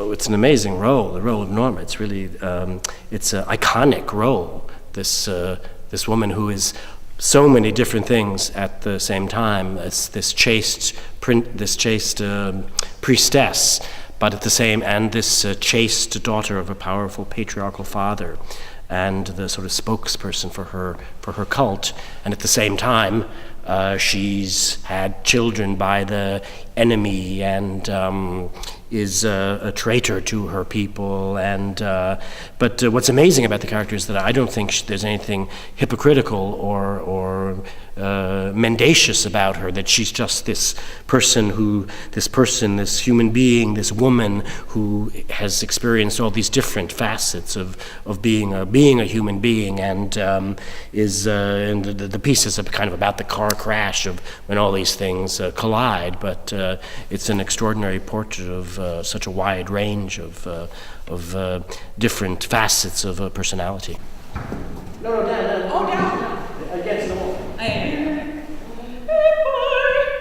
Oh, it's an amazing role, the role of Norma. It's really, it's an iconic role. This woman who is so many different things at the same time. It's this chaste priestess, but at the same, and this chaste daughter of a powerful patriarchal father, and the sort of spokesperson for her cult. And at the same time, she's had children by the enemy, and is a traitor to her people. And but what's amazing about the character is that I don't think there's anything hypocritical or mendacious about her, that she's just this human being, this woman who has experienced all these different facets of being a human being, and is and the piece is kind of about the car crash of when all these things collide, but it's an extraordinary portrait of such a wide range of different facets of a personality. No, down. Oh, down. Against the wall.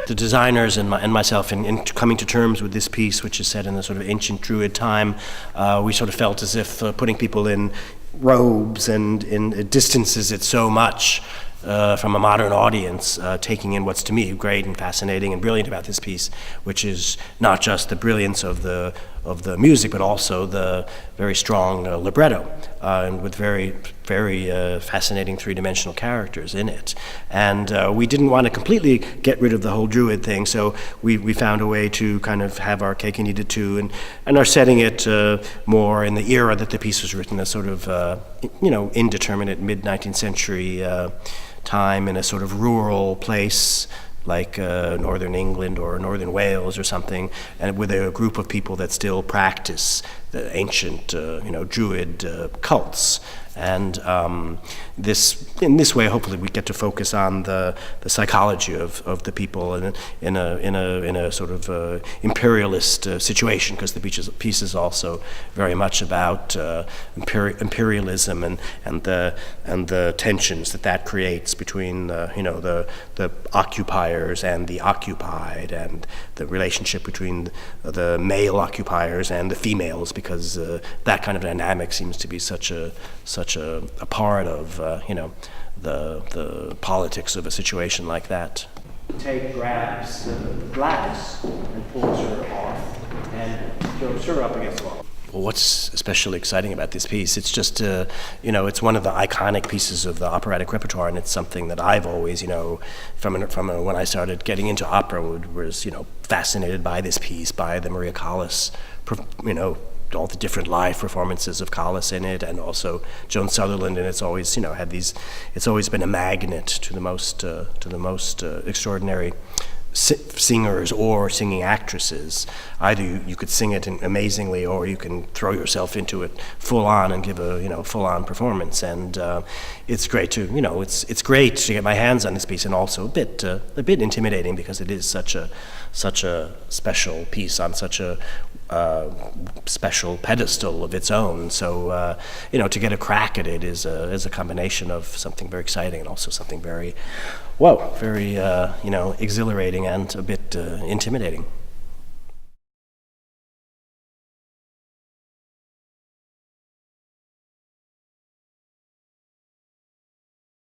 The designers and myself, in coming to terms with this piece, which is set in a sort of ancient Druid time, we sort of felt as if putting people in robes and distances it so much from a modern audience, taking in what's to me great and fascinating and brilliant about this piece, which is not just the brilliance of the music, but also the very strong libretto, and with very fascinating three-dimensional characters in it. And we didn't want to completely get rid of the whole Druid thing, so we found a way to kind of have our cake and eat it too, and are setting it more in the era that the piece was written, a sort of indeterminate mid-19th century time in a sort of rural place like northern England or northern Wales or something, and with a group of people that still practice the ancient, Druid cults. And in this way, hopefully, we get to focus on the psychology of the people in a sort of imperialist situation, because the piece is also very much about imperialism and the tensions that creates between the occupiers and the occupied, and the relationship between the male occupiers and the females, because that kind of dynamic seems to be such a part of the politics of a situation like that. Tate grabs Gladys and pulls her off and throws her up against the wall. Well, what's especially exciting about this piece? It's just, it's one of the iconic pieces of the operatic repertoire, and it's something that I've always, from when I started getting into opera, was, fascinated by this piece, by the Maria Callas, all the different live performances of Callas in it, and also Joan Sutherland, and it's always, it's always been a magnet to the most extraordinary singers or singing actresses. Either you could sing it amazingly, or you can throw yourself into it full on and give a full on performance. And it's great to it's great to get my hands on this piece, and also a bit intimidating, because it is such a special piece on such a special pedestal of its own. So to get a crack at it is a combination of something very exciting and also something very exhilarating and a bit intimidating.